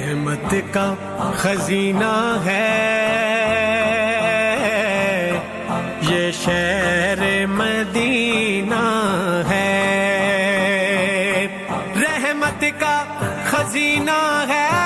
रहमत का खजीना है ये शहर मदीना है। रहमत का खजीना है